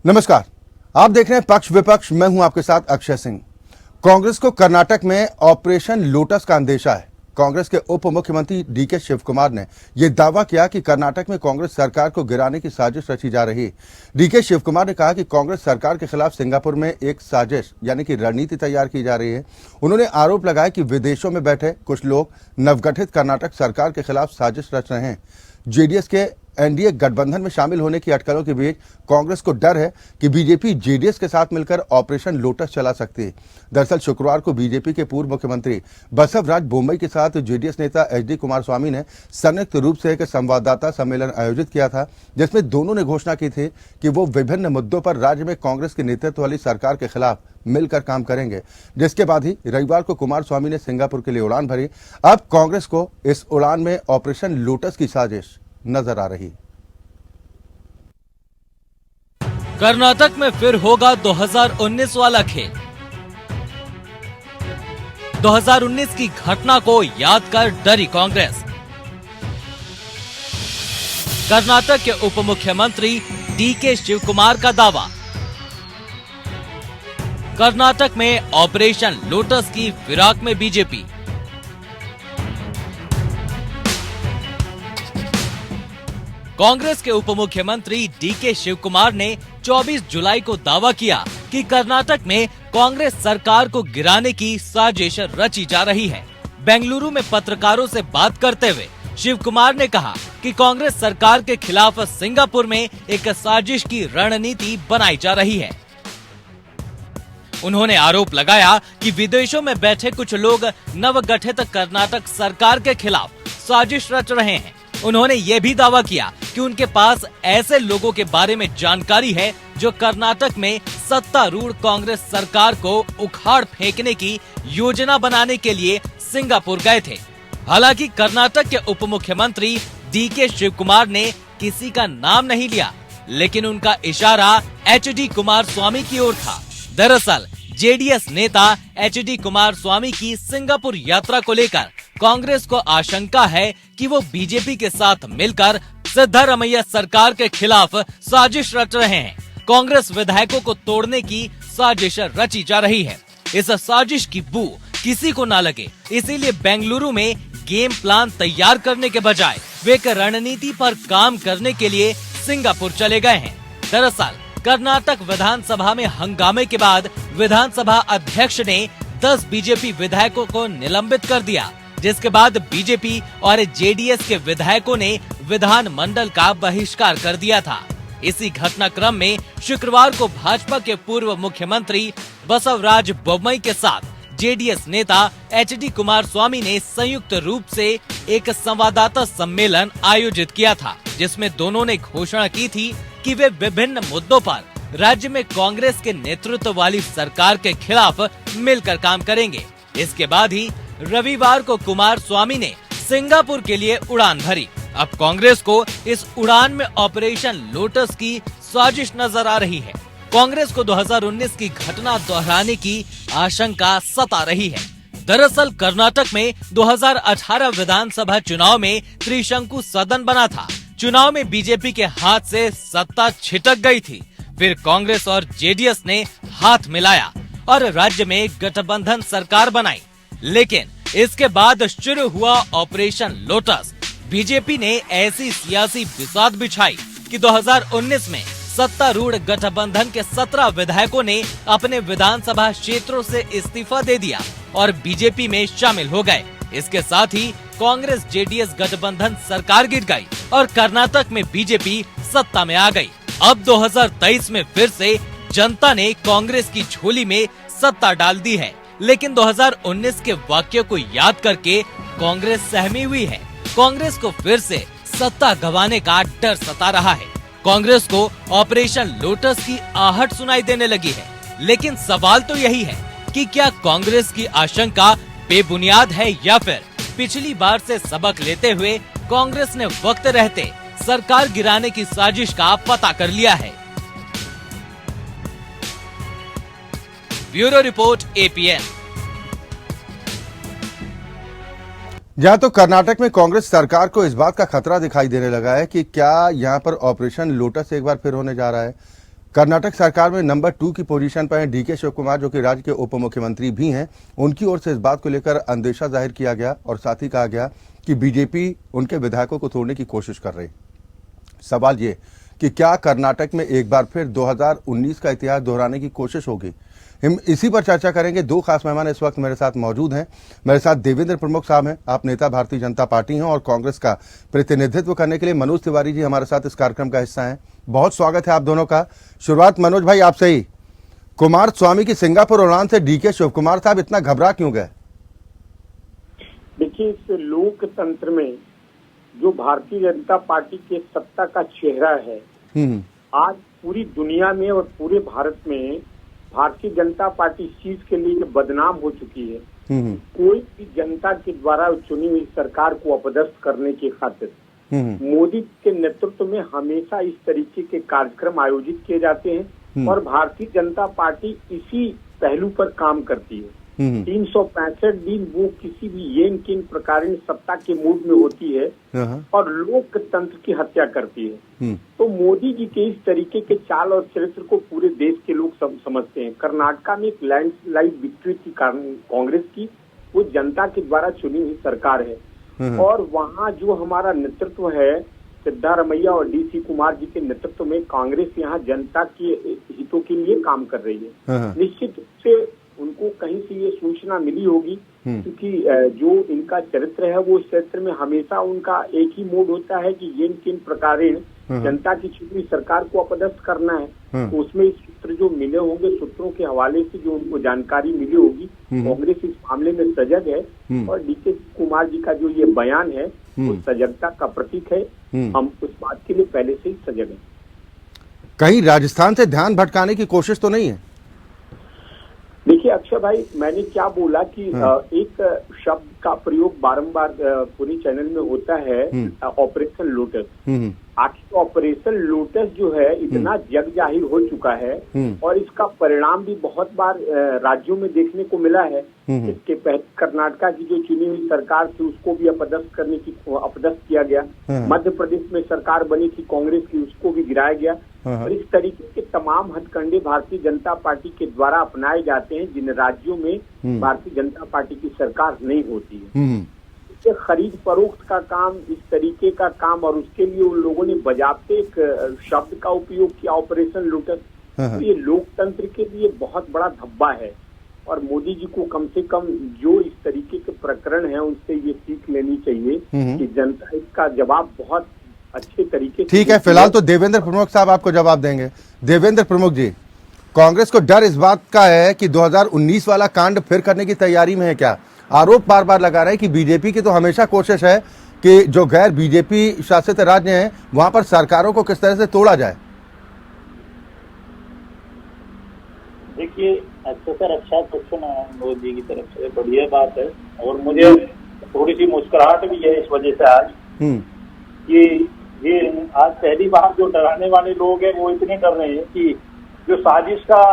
नमस्कार, आप देख रहे हैं पक्ष विपक्ष। मैं हूं आपके साथ अक्षय सिंह। कांग्रेस को कर्नाटक में ऑपरेशन लोटस का अंदेशा है। कांग्रेस के उप मुख्यमंत्री डीके शिव कुमार ने यह दावा किया कि कर्नाटक में कांग्रेस सरकार को गिराने की साजिश रची जा रही है। डीके शिव कुमार ने कहा कि कांग्रेस सरकार के खिलाफ सिंगापुर में एक साजिश यानी कि रणनीति तैयार की जा रही है। उन्होंने आरोप लगाया कि विदेशों में बैठे कुछ लोग नवगठित कर्नाटक सरकार के खिलाफ साजिश रच रहे हैं। जेडीएस के एनडीए गठबंधन में शामिल होने की अटकलों के बीच कांग्रेस को डर है कि बीजेपी जेडीएस के साथ मिलकर ऑपरेशन लोटस चला सकती है। दरअसल शुक्रवार को बीजेपी के पूर्व मुख्यमंत्री बसवराज बोम्मई के साथ जेडीएस नेता एचडी कुमारस्वामी ने संयुक्त रूप से एक संवाददाता सम्मेलन आयोजित किया था, जिसमें दोनों ने घोषणा की थी कि वो विभिन्न मुद्दों पर राज्य में कांग्रेस के नेतृत्व वाली सरकार के खिलाफ मिलकर काम करेंगे। जिसके बाद ही रविवार को कुमारस्वामी ने सिंगापुर के लिए उड़ान भरी। अब कांग्रेस को इस उड़ान में ऑपरेशन लोटस की साजिश नजर आ रही। कर्नाटक में फिर होगा 2019 वाला खेल। 2019 की घटना को याद कर डरी कांग्रेस। कर्नाटक के उप मुख्यमंत्री डीके शिव कुमार का दावा। कर्नाटक में ऑपरेशन लोटस की फिराक में बीजेपी। कांग्रेस के उप मुख्यमंत्री डीके शिव कुमार ने 24 जुलाई को दावा किया कि कर्नाटक में कांग्रेस सरकार को गिराने की साजिश रची जा रही है। बेंगलुरु में पत्रकारों से बात करते हुए शिव कुमार ने कहा कि कांग्रेस सरकार के खिलाफ सिंगापुर में एक साजिश की रणनीति बनाई जा रही है। उन्होंने आरोप लगाया कि विदेशों में बैठे कुछ लोग नवगठित कर्नाटक सरकार के खिलाफ साजिश रच रहे हैं। उन्होंने ये भी दावा किया कि उनके पास ऐसे लोगों के बारे में जानकारी है जो कर्नाटक में सत्तारूढ़ कांग्रेस सरकार को उखाड़ फेंकने की योजना बनाने के लिए सिंगापुर गए थे। हालांकि कर्नाटक के उप मुख्यमंत्री डीके शिव कुमार ने किसी का नाम नहीं लिया, लेकिन उनका इशारा एचडी कुमारस्वामी की ओर था। दरअसल जेडीएस नेता एचडी कुमारस्वामी की सिंगापुर यात्रा को लेकर कांग्रेस को आशंका है कि वो बीजेपी के साथ मिलकर सिद्धरामैया सरकार के खिलाफ साजिश रच रहे हैं। कांग्रेस विधायकों को तोड़ने की साजिश रची जा रही है। इस साजिश की बू किसी को ना लगे, इसीलिए बेंगलुरु में गेम प्लान तैयार करने के बजाय वे एक रणनीति पर काम करने के लिए सिंगापुर चले गए हैं। दरअसल कर्नाटक विधानसभा में हंगामे के बाद विधानसभा अध्यक्ष ने 10 बीजेपी विधायकों को निलंबित कर दिया, जिसके बाद बीजेपी और जेडीएस के विधायकों ने विधान मंडल का बहिष्कार कर दिया था। इसी घटनाक्रम में शुक्रवार को भाजपा के पूर्व मुख्यमंत्री बसवराज बोम्मई के साथ जेडीएस नेता एचडी कुमारस्वामी ने संयुक्त रूप से एक संवाददाता सम्मेलन आयोजित किया था, जिसमें दोनों ने घोषणा की थी कि वे विभिन्न मुद्दों पर राज्य में कांग्रेस के नेतृत्व वाली सरकार के खिलाफ मिलकर काम करेंगे। इसके बाद ही रविवार को कुमारस्वामी ने सिंगापुर के लिए उड़ान भरी। अब कांग्रेस को इस उड़ान में ऑपरेशन लोटस की साजिश नजर आ रही है। कांग्रेस को 2019 की घटना दोहराने की आशंका सता रही है। दरअसल कर्नाटक में 2018 विधानसभा चुनाव में त्रिशंकु सदन बना था। चुनाव में बीजेपी के हाथ से सत्ता छिटक गई थी। फिर कांग्रेस और जेडीएस ने हाथ मिलाया और राज्य में गठबंधन सरकार बनाई। लेकिन इसके बाद शुरू हुआ ऑपरेशन लोटस। बीजेपी ने ऐसी सियासी बिसात बिछाई कि 2019 में सत्तारूढ़ गठबंधन के 17 विधायकों ने अपने विधानसभा क्षेत्रों से इस्तीफा दे दिया और बीजेपी में शामिल हो गए। इसके साथ ही कांग्रेस जेडीएस गठबंधन सरकार गिर गई और कर्नाटक में बीजेपी सत्ता में आ गई। अब 2023 में फिर से जनता ने कांग्रेस की झोली में सत्ता डाल दी है, लेकिन 2019 के वाक्य को याद करके कांग्रेस सहमी हुई है। कांग्रेस को फिर से सत्ता गंवाने का डर सता रहा है। कांग्रेस को ऑपरेशन लोटस की आहट सुनाई देने लगी है। लेकिन सवाल तो यही है कि क्या कांग्रेस की आशंका बेबुनियाद है या फिर पिछली बार से सबक लेते हुए कांग्रेस ने वक्त रहते सरकार गिराने की साजिश का पता कर लिया है। Bureau report APN. जहां तो कर्नाटक में कांग्रेस सरकार को इस बात का खतरा दिखाई देने लगा है कि क्या यहां पर ऑपरेशन लोटस एक बार फिर होने जा रहा है। कर्नाटक सरकार में नंबर 2 की पोजीशन पर हैं डीके शिव कुमार, जो कि राज्य के उप मुख्यमंत्री भी हैं। उनकी ओर से इस बात को लेकर अंदेशा जाहिर किया गया और साथ ही कहा गया कि बीजेपी उनके विधायकों को तोड़ने की कोशिश कर रही। सवाल ये कि क्या कर्नाटक में एक बार फिर 2019 का इतिहास दोहराने की कोशिश होगी? हम इसी पर चर्चा करेंगे। दो खास मेहमान इस वक्त मेरे साथ मौजूद हैं। मेरे साथ देवेंद्र प्रमुख साहब हैं, आप नेता भारतीय जनता पार्टी हैं और कांग्रेस का प्रतिनिधित्व करने के लिए मनोज तिवारी जी हमारे साथ इस कार्यक्रम का हिस्सा हैं। बहुत स्वागत है आप दोनों का। शुरुआत मनोज भाई आपसे ही। कुमार स्वामी की सिंगापुर उड़ान से डीके शिव कुमार साहब इतना घबरा क्यों गए? देखिए, इस लोकतंत्र में जो भारतीय जनता पार्टी के सत्ता का चेहरा है, आज पूरी दुनिया में और पूरे भारत में भारतीय जनता पार्टी इस चीज के लिए बदनाम हो चुकी है। कोई भी जनता के द्वारा चुनी हुई सरकार को अपदस्थ करने की खातिर मोदी के नेतृत्व में हमेशा इस तरीके के कार्यक्रम आयोजित किए जाते हैं और भारतीय जनता पार्टी इसी पहलू पर काम करती है। 365 दिन वो किसी भी येन किन प्रकार सत्ता के मूड में होती है और लोकतंत्र की हत्या करती है। तो मोदी जी के इस तरीके के चाल और चरित्र को पूरे देश के लोग समझते हैं। कर्नाटका में एक लैंडस्लाइड विक्ट्री थी कांग्रेस की, वो जनता के द्वारा चुनी हुई सरकार है और वहाँ जो हमारा नेतृत्व है सिद्धारमैया और डी.सी. कुमार जी के नेतृत्व में कांग्रेस यहाँ जनता के हितों के लिए काम कर रही है। निश्चित रूप से उनको कहीं से ये सूचना मिली होगी, क्योंकि जो इनका चरित्र है वो इस चरित्र में हमेशा उनका एक ही मोड होता है कि ये किन प्रकार जनता की चुनी सरकार को अपदस्थ करना है। तो उसमें सूत्र जो मिले होंगे, सूत्रों के हवाले से जो उनको जानकारी मिली होगी, कांग्रेस इस मामले में सजग है और डी.के. कुमार जी का जो ये बयान है वो सजगता का प्रतीक है। हम उस बात के लिए पहले से ही सजग हैं। कहीं राजस्थान से ध्यान भटकाने की कोशिश तो नहीं है? देखिए अक्षय भाई, मैंने क्या बोला कि एक शब्द का प्रयोग बारंबार पूरी चैनल में होता है, ऑपरेशन लोटस। आखिर ऑपरेशन लोटस जो है इतना जग जाहिर हो चुका है और इसका परिणाम भी बहुत बार राज्यों में देखने को मिला है। इसके पहले कर्नाटका की जो चुनी हुई सरकार थी उसको भी अपदस्थ किया गया। मध्य प्रदेश में सरकार बनी थी कांग्रेस की, उसको भी गिराया गया। और इस तरीके के तमाम हथकंडे भारतीय जनता पार्टी के द्वारा अपनाए जाते हैं जिन राज्यों में भारतीय जनता पार्टी की सरकार नहीं होती है। खरीद फरोख्त का काम, इस तरीके का काम, और उसके लिए उन लोगों ने बजाते एक शब्द का उपयोग किया, ऑपरेशन लोटस। तो ये लोकतंत्र के लिए बहुत बड़ा धब्बा है और मोदी जी को कम से कम जो इस तरीके के प्रकरण हैं उनसे ये सीख लेनी चाहिए कि जनता इसका जवाब बहुत अच्छे तरीके से। ठीक है, फिलहाल तो देवेंद्र प्रमुख साहब आपको जवाब देंगे। देवेंद्र प्रमुख जी, कांग्रेस को डर इस बात का है कि 2019 वाला कांड फिर करने की तैयारी में है क्या? आरोप बार बार लगा रहे हैं कि बीजेपी की तो हमेशा कोशिश है कि जो गैर बीजेपी शासित राज्य हैं वहां पर सरकारों को किस तरह से तोड़ा जाए। देखिए, अच्छा सर, अच्छा क्वेश्चन है मोदी जी की तरफ से, बढ़िया बात है। और मुझे थोड़ी सी मुस्कुराहट भी है इस वजह से आज कि ये आज पहली बार जो डराने वाले लोग हैं वो इतने डर रहे हैं कि जो साजिश का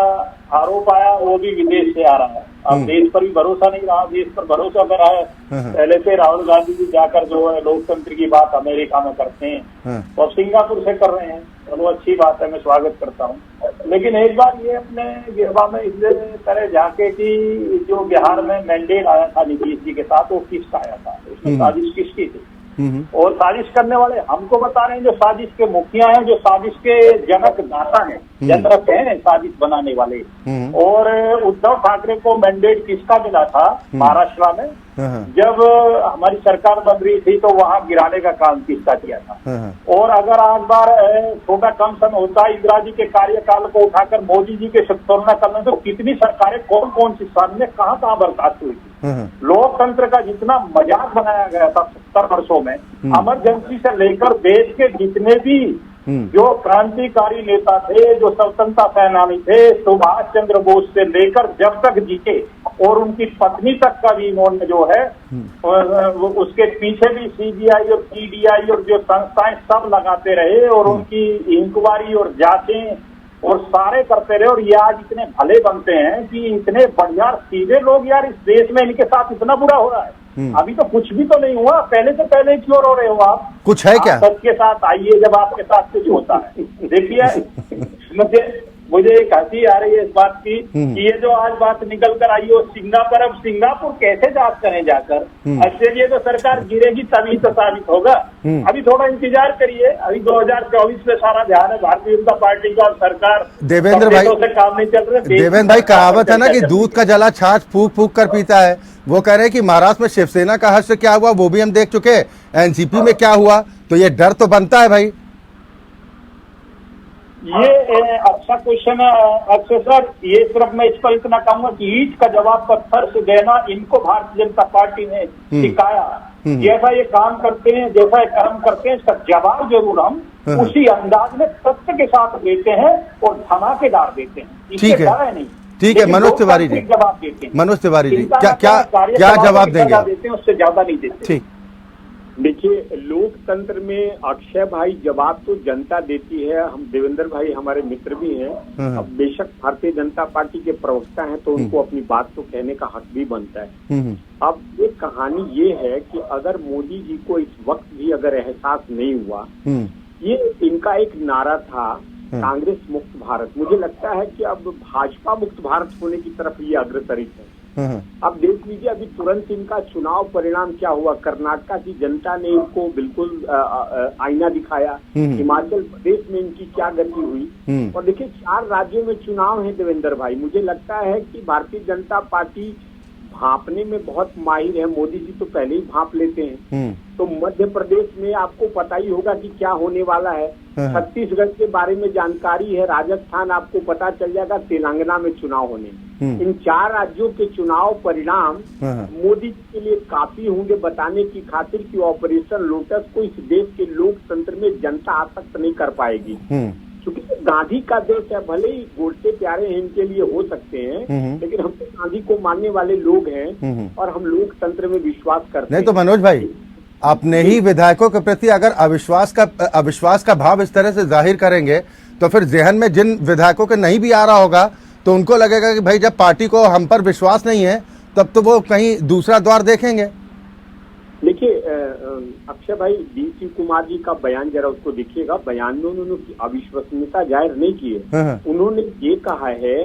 आरोप आया वो भी विदेश से आ रहा है। अब देश पर भी भरोसा नहीं रहा, देश पर भरोसा कर रहा है। पहले से राहुल गांधी जी जाकर जो है लोकतंत्र की बात अमेरिका में करते हैं, तो अब सिंगापुर से कर रहे हैं। चलो अच्छी बात है, मैं स्वागत करता हूँ। लेकिन एक बार ये अपने गिरवा में इस तरह जाके कि जो बिहार में मैंडेट आया था नीतीश जी के साथ, वो किसका आया था, उसमें साजिश किसकी थी? और साजिश करने वाले हमको बता रहे हैं जो साजिश के मुखिया हैं, जो साजिश के जनक दाता हैं, जनरक हैं साजिश बनाने वाले। और उद्धव ठाकरे को मैंडेट किसका मिला था महाराष्ट्र में? जब हमारी सरकार बन रही थी तो वहां गिराने का काम किसका किया था? और अगर आज बार छोटा कम सन होता इंदिरा जी के कार्यकाल को उठाकर मोदी जी के तुलना करने तो कितनी सरकारें कौन कौन सी सामने कहाँ कहाँ बर्खास्त हुई थी। लोकतंत्र का जितना मजाक बनाया गया था 70 वर्षों में, इमरजेंसी से लेकर देश के जितने भी जो क्रांतिकारी नेता थे, जो स्वतंत्रता सेनानी थे, सुभाष चंद्र बोस से लेकर जब तक जीते और उनकी पत्नी तक का भी इन्होंने जो है उसके पीछे भी सीबीआई और सीडीआई और जो संस्थाएं सब लगाते रहे और उनकी इंक्वायरी और जांचें और सारे करते रहे। और ये आज इतने भले बनते हैं कि इतने बढ़िया सीधे लोग यार इस देश में इनके साथ इतना बुरा हो रहा है। अभी तो कुछ भी तो नहीं हुआ, पहले से पहले क्यों रो रहे हो आप? कुछ है क्या? सच के साथ आइए जब आपके साथ कुछ होता है। देखिए मुझे एक हंसी आ रही है इस बात की कि ये जो आज बात निकल कर आई है सिंगापुर, अब सिंगापुर कैसे जांच करें जाकर? ऑस्ट्रेलिया तो सरकार गिरेगी तभी तो साबित होगा। अभी थोड़ा इंतजार करिए, अभी 2024 में सारा ध्यान है भारतीय जनता पार्टी का और सरकार देवेंद्र भाई से काम नहीं चल रहा। देवेंद्र भाई, कहावत है ना कि दूध का जला छाछ फूक फूक कर पीता है। वो कह रहे हैं कि महाराष्ट्र में शिवसेना का हश्र क्या हुआ वो भी हम देख चुके, एनसीपी में क्या हुआ, तो ये डर तो बनता है भाई। ये अच्छा क्वेश्चन है अक्षय सर। ये सिर्फ मैं इस पर इतना कहूंगा कि ईंट का जवाब पत्थर से देना इनको भारतीय जनता पार्टी ने सिखाया। जैसा ये काम करते हैं, जैसा ये कर्म करते हैं, इसका जवाब जरूर हम उसी अंदाज में सत्य के साथ देते हैं और धमाकेदार देते हैं। ठीक है, नहीं ठीक है। मनोज तिवारी जी, जवाब देते हैं। मनोज तिवारी जी क्या जवाब देंगे? उससे ज्यादा नहीं देते। ठीक, देखिए, लोकतंत्र में अक्षय भाई जवाब तो जनता देती है। हम देवेंद्र भाई हमारे मित्र भी हैं। अब बेशक भारतीय जनता पार्टी के प्रवक्ता हैं तो उनको अपनी बात तो कहने का हक भी बनता है। अब एक कहानी ये है कि अगर मोदी जी को इस वक्त भी अगर एहसास नहीं हुआ, ये इनका एक नारा था कांग्रेस मुक्त भारत, मुझे लगता है कि अब भाजपा मुक्त भारत होने की तरफ ये अग्रसरित है। अब देख लीजिए, अभी तुरंत इनका चुनाव परिणाम क्या हुआ। कर्नाटका की जनता ने इनको बिल्कुल आईना दिखाया। हिमाचल प्रदेश में इनकी क्या गति हुई। और देखिए, 4 राज्यों में चुनाव है देवेंद्र भाई। मुझे लगता है कि भारतीय जनता पार्टी भांपने में बहुत माहिर है। मोदी जी तो पहले ही भांप लेते हैं। तो मध्य प्रदेश में आपको पता ही होगा कि क्या होने वाला है। छत्तीसगढ़ के बारे में जानकारी है। राजस्थान आपको पता चल जाएगा। तेलंगाना में चुनाव होने। इन 4 राज्यों के चुनाव परिणाम मोदी जी के लिए काफी होंगे बताने की खातिर कि ऑपरेशन लोटस को इस देश के लोकतंत्र में जनता आसक्त नहीं कर पाएगी। क्योंकि गांधी का देश है, भले ही गोडसे प्यारे हैं इनके लिए हो सकते हैं, लेकिन हम तो गांधी को मानने वाले लोग हैं और हम लोकतंत्र में विश्वास करते हैं। नहीं तो मनोज भाई, अपने ही विधायकों के प्रति अगर अविश्वास का भाव इस तरह से जाहिर करेंगे तो फिर जहन में जिन विधायकों के नहीं भी आ रहा होगा तो उनको लगेगा कि भाई जब पार्टी को हम पर विश्वास नहीं है तब तो वो कहीं दूसरा द्वार देखेंगे। देखिए अक्षय भाई, डी कुमार जी का बयान जरा उसको देखिएगा। बयान में उन्होंने अविश्वसनीयता जाहिर नहीं की है। उन्होंने ये कहा है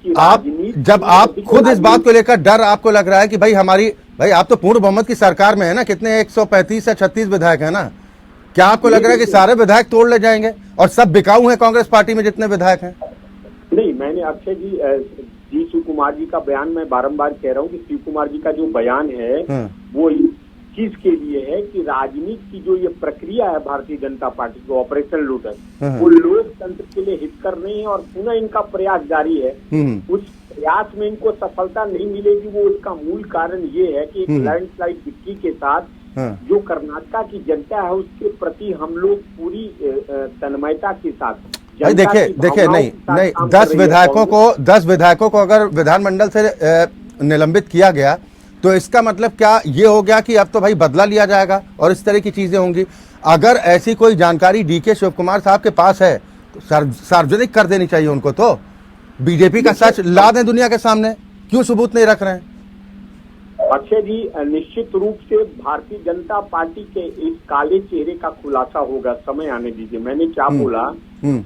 कि जब आप खुद इस बात को लेकर डर आपको लग रहा है कि भाई आप तो पूर्ण बहुमत की सरकार में है ना, कितने 135 या 36 विधायक है ना, क्या आपको लग रहा है कि सारे विधायक तोड़ ले जाएंगे और सब बिकाऊ हैं कांग्रेस पार्टी में जितने विधायक हैं? नहीं, मैंने अक्षय जी शिव कुमार जी का बयान मैं बारंबार कह रहा हूँ कि शिव कुमार जी का जो बयान है वो चीज के लिए है कि राजनीति की जो ये प्रक्रिया है भारतीय जनता पार्टी को ऑपरेशन लोटस, वो लोकतंत्र के लिए हितकर नहीं है और पुनः इनका प्रयास जारी है। उस प्रयास में इनको सफलता नहीं मिलेगी। वो इसका मूल कारण ये है कि एक लैंडस्लाइड विक्ट्री के साथ जो कर्नाटका की जनता है उसके प्रति हम लोग पूरी तन्मयता के साथ देखिए नहीं 10 विधायकों को अगर विधानमंडल से निलंबित किया गया तो इसका मतलब क्या ये हो गया कि अब तो भाई बदला लिया जाएगा और इस तरह की चीजें होंगी? अगर ऐसी कोई जानकारी डीके शिव कुमार साहब के पास है तो सार्वजनिक कर देनी चाहिए उनको। तो बीजेपी का सच ला दें दुनिया के सामने, क्यों सबूत नहीं रख रहे हैं? अक्षय जी, निश्चित रूप से भारतीय जनता पार्टी के इस काले चेहरे का खुलासा होगा। समय आने दीजिए। मैंने क्या बोला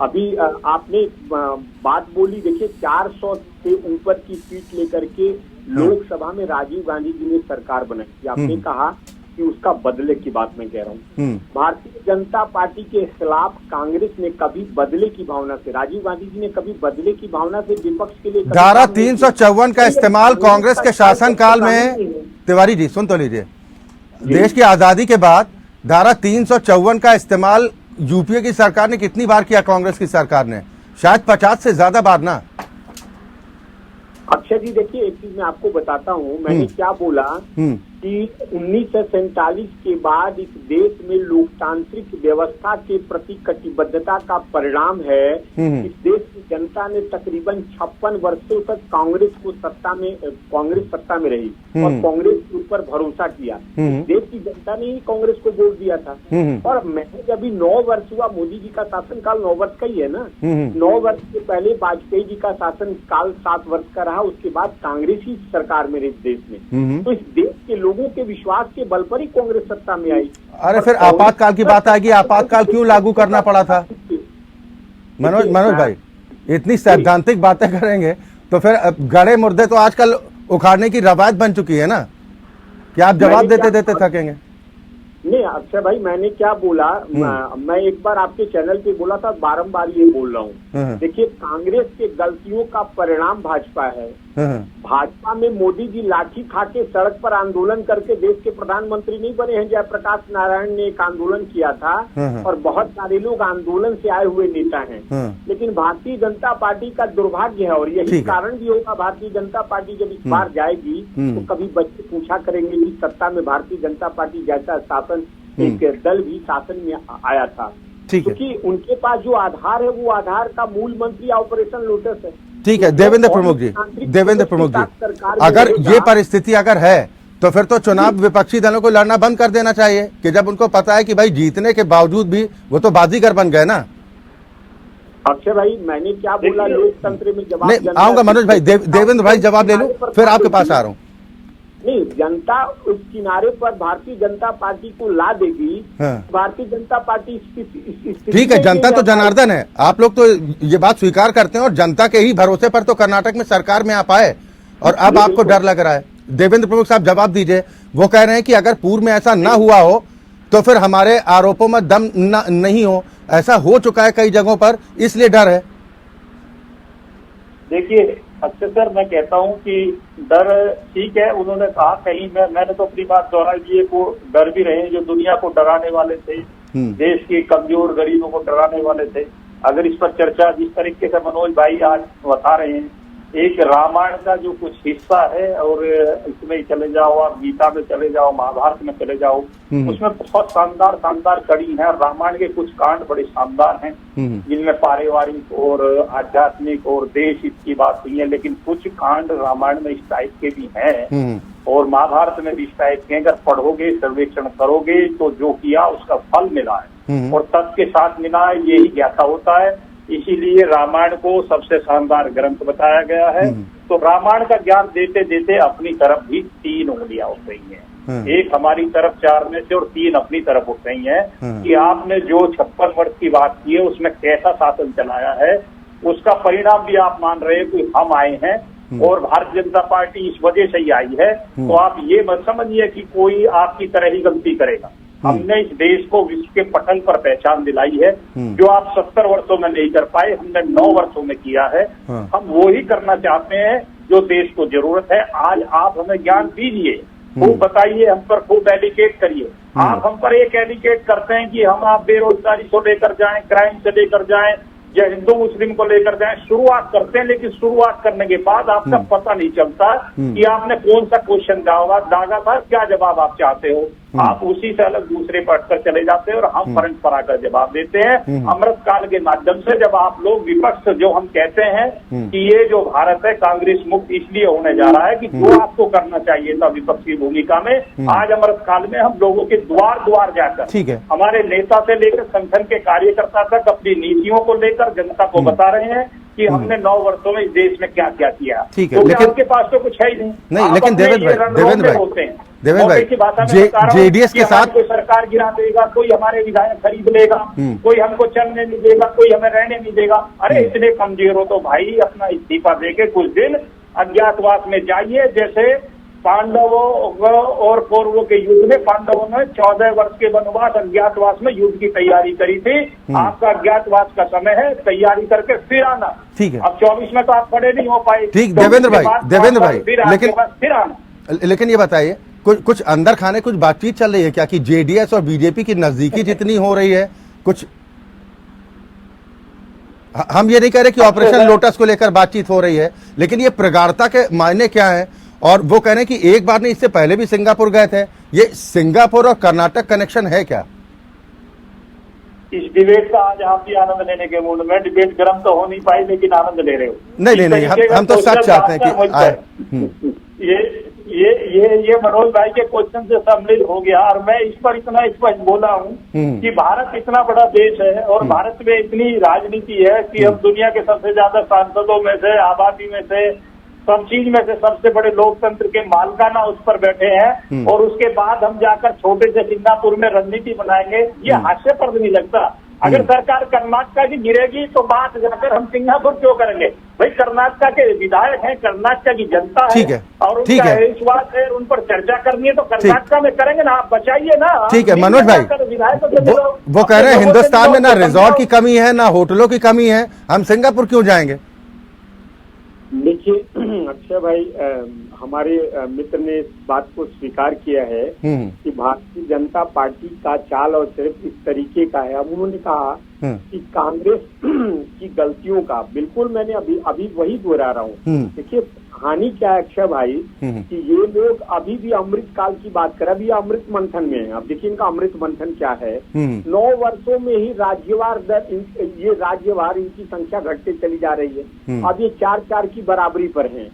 अभी आपने बात बोली। देखिए, 400 से ऊपर की सीट लेकर के लोकसभा में राजीव गांधी जी ने सरकार बनाई थी। आपने कहा कि उसका बदले की बात मैं कह रहा हूँ। भारतीय जनता पार्टी के खिलाफ कांग्रेस ने कभी बदले की भावना से, राजीव गांधी जी ने कभी बदले की भावना से विपक्ष के लिए धारा 354 का इस्तेमाल कांग्रेस के शासनकाल में, तिवारी जी सुन तो लीजिए, देश की आजादी के बाद धारा 354 का इस्तेमाल यूपीए की सरकार ने कितनी बार किया? कांग्रेस की सरकार ने शायद 50 से ज्यादा बार ना। अक्षय जी, देखिए एक चीज मैं आपको बताता हूँ। मैंने क्या बोला कि 1947 के बाद इस देश में लोकतांत्रिक व्यवस्था के प्रति कटिबद्धता का परिणाम है। इस देश की जनता ने तकरीबन 56 वर्षों तक कांग्रेस सत्ता में रही और कांग्रेस के ऊपर भरोसा किया। इस देश की जनता ने ही कांग्रेस को वोट दिया था। और मैंने जब 9 वर्ष हुआ, मोदी जी का शासनकाल 9 वर्ष का ही है ना। 9 वर्ष से पहले वाजपेयी जी का शासनकाल 7 वर्ष का रहा। उसके बाद कांग्रेस ही सरकार में रही इस देश में। तो इस देश के लोगों के विश्वास के बल पर ही कांग्रेस सत्ता में आई। अरे फिर आपातकाल की बात आएगी, आपातकाल क्यों लागू करना पड़ा था? मनोज भाई, इतनी सैद्धांतिक बातें करेंगे तो फिर गड़े मुर्दे तो आजकल उखाड़ने की रवायत बन चुकी है ना, कि आप जवाब देते देते थकेंगे। नहीं अक्षय भाई, मैंने क्या बोला, मैं एक बार आपके चैनल पे बोला था, बारंबार ये बोल रहा हूँ। देखिए, कांग्रेस के गलतियों का परिणाम भाजपा है। भाजपा में मोदी जी लाठी खा के सड़क पर आंदोलन करके देश के प्रधानमंत्री नहीं बने हैं। जयप्रकाश नारायण ने एक आंदोलन किया था और बहुत सारे लोग आंदोलन से आए हुए नेता हैं। लेकिन भारतीय जनता पार्टी का दुर्भाग्य है, और यही कारण भी होगा, भारतीय जनता पार्टी जब इस बार जाएगी तो कभी बच्चे पूछा करेंगे कि सत्ता में भारतीय जनता पार्टी जैसा शासन एक दल भी शासन में आया था, क्योंकि उनके पास जो आधार है वो आधार का मूल मंत्री ऑपरेशन लोटस है। ठीक है देवेंद्र प्रमुख जी, अगर ये परिस्थिति अगर है तो फिर तो चुनाव विपक्षी दलों को लड़ना बंद कर देना चाहिए, कि जब उनको पता है कि भाई जीतने के बावजूद भी वो तो बाजीगर बन गए ना। अक्षय भाई, मैंने क्या बोला, लोकतंत्र में जवाब नहीं आऊंगा मनोज भाई, देवेंद्र भाई जवाब ले लूं फिर आपके पास आ रहा हूँ। नहीं, जनता उस किनारे पर भारतीय जनता पार्टी को ला देगी। भारतीय जनता पार्टी ठीक है, जनता तो जनार्दन है, आप लोग तो ये बात स्वीकार करते हैं, और जनता के ही भरोसे पर तो कर्नाटक में सरकार में आ पाए, और अब आपको डर लग रहा है। देवेंद्र प्रमुख साहब जवाब दीजिए। वो कह रहे हैं कि अगर पूर्व में ऐसा ना हुआ हो तो फिर हमारे आरोपों में दम नहीं हो, ऐसा हो चुका है कई जगहों पर, इसलिए डर है। देखिए अक्षय सर, मैं कहता हूं कि डर ठीक है, उन्होंने कहा कहीं मैंने तो अपनी बात दोहराई दी है, को डर भी रहे जो दुनिया को डराने वाले थे, देश के कमजोर गरीबों को डराने वाले थे। अगर इस पर चर्चा जिस तरीके से मनोज भाई आज बता रहे हैं, एक रामायण का जो कुछ हिस्सा है, और इसमें चले जाओ, आप गीता में चले जाओ, महाभारत में चले जाओ, उसमें बहुत शानदार शानदार कड़ी है। रामायण के कुछ कांड बड़े शानदार हैं, जिनमें पारिवारिक और आध्यात्मिक और देश इसकी बात हुई है, लेकिन कुछ कांड रामायण में इस टाइप के भी हैं और महाभारत में भी इस टाइप के। अगर पढ़ोगे, सर्वेक्षण करोगे तो जो किया उसका फल मिला है, और तथ्य के साथ मिला है, यही ज्ञाता होता है। इसीलिए रामायण को सबसे शानदार ग्रंथ बताया गया है। तो रामायण का ज्ञान देते देते अपनी तरफ भी 3 उंगलियां उठ रही हैं, एक हमारी तरफ 4 में से और 3 अपनी तरफ उठ रही हैं, कि आपने जो 56 वर्ष की बात की है उसमें कैसा शासन चलाया है, उसका परिणाम भी आप मान रहे हैं कि हम आए हैं, और भारतीय जनता पार्टी इस वजह से ही आई है। तो आप ये मत समझिए कि कोई आपकी तरह ही गलती करेगा। हमने इस देश को विश्व के पटल पर पहचान दिलाई है, जो आप 70 वर्षों में नहीं कर पाए, हमने 9 वर्षों में किया है। हम वो ही करना चाहते हैं जो देश को जरूरत है। आज आप हमें ज्ञान दीजिए, खूब बताइए, हम पर खूब एडिकेट करिए। आप हम पर एक एडिकेट करते हैं कि हम आप बेरोजगारी को लेकर जाएं, क्राइम से लेकर जाएं, या हिंदू मुस्लिम को लेकर जाएं, शुरुआत करते हैं, लेकिन शुरुआत करने के बाद आपका पता नहीं चलता कि आपने कौन सा क्वेश्चन दागा था, क्या जवाब आप चाहते हो। आप उसी से अलग दूसरे पर अटकर चले जाते हैं और हम परंपरा का जवाब देते हैं। अमृत काल के माध्यम से जब आप लोग विपक्ष जो हम कहते हैं कि ये जो भारत है कांग्रेस मुक्त इसलिए होने जा रहा है कि जो आपको करना चाहिए था विपक्ष की भूमिका में, आज अमृत काल में हम लोगों के द्वार द्वार जाकर हमारे नेता से लेकर संगठन के कार्यकर्ता तक अपनी नीतियों को लेकर जनता को बता रहे हैं कि हमने 9 वर्षों में इस देश में क्या क्या किया। ठीक है, लेकिन आपके पास तो कुछ है ही नहीं। लेकिन देवेंद्र भाई जेडीएस के साथ कोई सरकार गिरा देगा, कोई हमारे विधायक खरीद लेगा, कोई हमको चलने नहीं देगा, कोई हमें रहने नहीं देगा। अरे इतने कमजोर हो तो भाई अपना इस्तीफा देके कुछ दिन अज्ञातवास में जाइए। जैसे पांडवों और कौरवों के युद्ध में पांडवों ने 14 वर्ष के वनवास अज्ञातवास में युद्ध की तैयारी करी थी। आपका अज्ञातवास का समय है, तैयारी करके फिर आना। ठीक है, अब 24 में तो आप खड़े नहीं हो पाए। ठीक, देवेंद्र भाई फिर आना। लेकिन ये बताइए, कुछ अंदर खाने कुछ बातचीत चल रही है क्या कि जेडीएस और बीजेपी की नजदीकी जितनी हो रही है, कुछ हम ये नहीं कह रहे कि ऑपरेशन लोटस को लेकर बातचीत हो रही है, लेकिन ये प्रगाढ़ता के मायने क्या है? और वो कह रहे हैं कि एक बार नहीं, इससे पहले भी सिंगापुर गए थे। ये सिंगापुर और कर्नाटक कनेक्शन है क्या? इस डिबेट का आज आप भी आनंद लेने के मूड में, डिबेट गर्म तो हो नहीं पाई लेकिन आनंद ले रहे हो। नहीं, हम तो सच चाहते हैं कि ये मनोज भाई के क्वेश्चन से सम्मिलित हो गया। और मैं इस पर इतना स्पष्ट बोला हूँ कि भारत इतना बड़ा देश है और भारत में इतनी राजनीति है कि हम दुनिया के सबसे ज्यादा सांसदों में से, आबादी में से, सब चीज में से सबसे बड़े लोकतंत्र के मालिकाना उस पर बैठे हैं। और उसके बाद हम जाकर छोटे से सिंगापुर में रणनीति बनाएंगे, ये हास्यास्पद नहीं लगता। अगर सरकार कर्नाटक की गिरेगी तो बात जाकर हम सिंगापुर क्यों करेंगे? भाई कर्नाटक के विधायक हैं, कर्नाटक की जनता ठीक है है, और ठीक उनका है। विश्वास है, उन पर चर्चा करनी है तो कर्नाटक में करेंगे ना, आप बचाइए ना। ठीक है मनोज भाई, वो कह रहे हैं हिंदुस्तान में ना रिजॉर्ट की कमी है ना होटलों की कमी है, हम सिंगापुर क्यों जाएंगे? देखिए अक्षय भाई, हमारे मित्र ने इस बात को स्वीकार किया है कि भारतीय जनता पार्टी का चाल और सिर्फ इस तरीके का है। अब उन्होंने कहा कि कांग्रेस की गलतियों का, बिल्कुल मैंने अभी वही दोहरा रहा हूँ। देखिए कहानी क्या है अक्षय भाई, कि ये लोग अभी भी अमृत काल की बात कर, अभी अमृत मंथन में है। अब देखिए इनका अमृत मंथन क्या है, 9 वर्षों में ही राज्यवार ये राज्यवार इनकी संख्या घटते चली जा रही है। अब ये 4-4 की बराबरी पर हैं।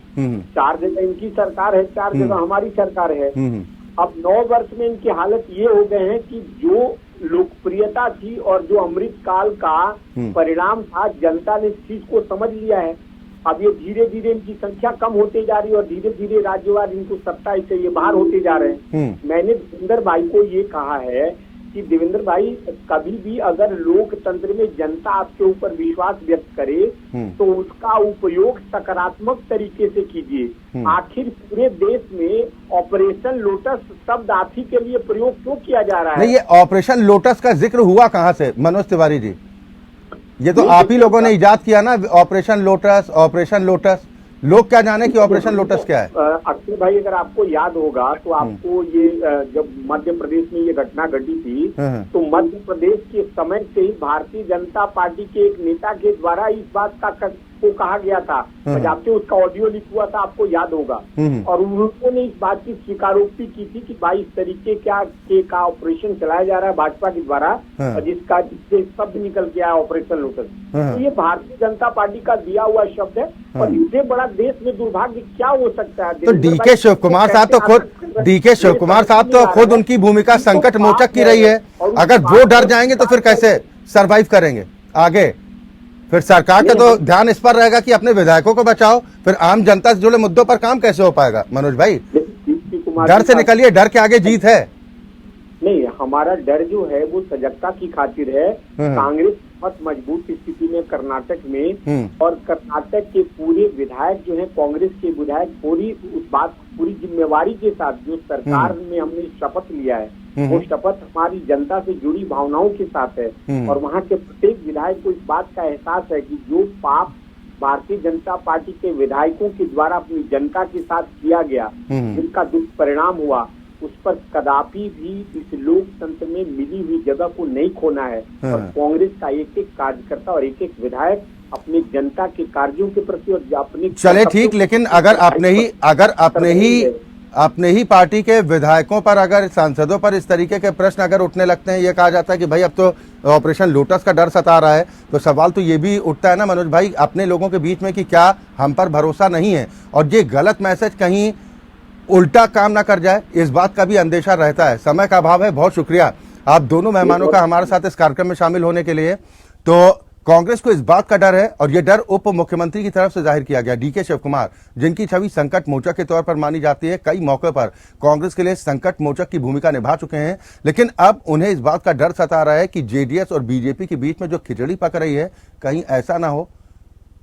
4 जगह इनकी सरकार है, 4 जगह हमारी सरकार है। अब 9 वर्ष में इनकी हालत ये हो गए हैं कि जो लोकप्रियता थी और जो अमृत काल का परिणाम था, जनता ने इस चीज को समझ लिया है। अब ये धीरे धीरे इनकी संख्या कम होते जा रही है और धीरे धीरे राज्यवार इनको सत्ता से ये बाहर होते जा रहे हैं। मैंने देवेंद्र भाई को ये कहा है कि देवेंद्र भाई, कभी भी अगर लोकतंत्र में जनता आपके ऊपर विश्वास व्यक्त करे तो उसका उपयोग सकारात्मक तरीके से कीजिए। आखिर पूरे देश में ऑपरेशन लोटस शब्द आप ही के लिए प्रयोग क्यों किया जा रहा है? नहीं, ये ऑपरेशन लोटस का जिक्र हुआ कहाँ से मनोज तिवारी जी? ये तो आप ही लोगों ने इजाद किया ना, ऑपरेशन लोटस, ऑपरेशन लोटस। लोग क्या जाने कि ऑपरेशन लोटस क्या है? अक्षय भाई, अगर आपको याद होगा तो आपको ये जब मध्य प्रदेश में ये घटना घटी थी तो मध्य प्रदेश के समय से ही भारतीय जनता पार्टी के एक नेता के द्वारा इस बात को कहा गया था। आपके उसका ऑडियो लीक हुआ था, आपको याद होगा। और उन्होंने इस बात की स्वीकारोक्ति की थी कि भाई इस तरीके का ऑपरेशन चलाया जा रहा है भाजपा के द्वारा, और जिससे शब्द निकल गया ऑपरेशन लोटस। तो ये भारतीय जनता पार्टी का दिया हुआ शब्द है, और इससे बड़ा देश में दुर्भाग्य क्या हो सकता है? तो डीके शिव कुमार साहब तो खुद उनकी भूमिका संकट मोचक की रही है। अगर वो डर जाएंगे तो फिर कैसे सरवाइव करेंगे आगे? फिर सरकार का तो ध्यान इस पर रहेगा कि अपने विधायकों को बचाओ, फिर आम जनता से जुड़े मुद्दों पर काम कैसे हो पाएगा? मनोज भाई, डर से निकलिए, डर के आगे जीत है। नहीं, हमारा डर जो है वो सजगता की खातिर है। कांग्रेस बहुत मजबूत स्थिति में कर्नाटक में, और कर्नाटक के पूरे विधायक जो हैं, कांग्रेस के विधायक पूरी जिम्मेवारी के साथ जो सरकार में हमने शपथ लिया है, वो शपथ हमारी जनता से जुड़ी भावनाओं के साथ है। और वहाँ के प्रत्येक विधायक को इस बात का एहसास है कि जो पाप भारतीय जनता पार्टी के विधायकों के द्वारा अपनी जनता के साथ किया गया, जिनका दुष्परिणाम हुआ, उस पर कदापि भी इस लोकतंत्र में मिली हुई जगह को नहीं खोना है। और कांग्रेस का एक एक कार्यकर्ता और एक एक विधायक अपनी जनता के कार्यों के प्रति और अपने चले ठीक, लेकिन अगर अपने ही पार्टी के विधायकों पर, अगर सांसदों पर इस तरीके के प्रश्न अगर उठने लगते हैं, ये कहा जाता है कि भाई अब तो ऑपरेशन लोटस का डर सता रहा है, तो सवाल तो ये भी उठता है ना मनोज भाई अपने लोगों के बीच में कि क्या हम पर भरोसा नहीं है, और ये गलत मैसेज कहीं उल्टा काम ना कर जाए, इस बात का भी अंदेशा रहता है। समय का अभाव है, बहुत शुक्रिया आप दोनों मेहमानों का हमारे साथ इस कार्यक्रम में शामिल होने के लिए। तो कांग्रेस को इस बात का डर है, और यह डर उप मुख्यमंत्री की तरफ से जाहिर किया गया। डीके शिव कुमार, जिनकी छवि संकट मोचक के तौर पर मानी जाती है, कई मौके पर कांग्रेस के लिए संकट मोचक की भूमिका निभा चुके हैं, लेकिन अब उन्हें इस बात का डर सता रहा है कि जेडीएस और बीजेपी के बीच में जो खिचड़ी पक रही है, कहीं ऐसा ना हो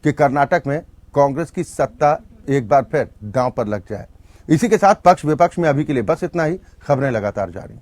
कि कर्नाटक में कांग्रेस की सत्ता एक बार फिर दांव पर लग जाए। इसी के साथ पक्ष विपक्ष में अभी के लिए बस इतना ही। खबरें लगातार जारी।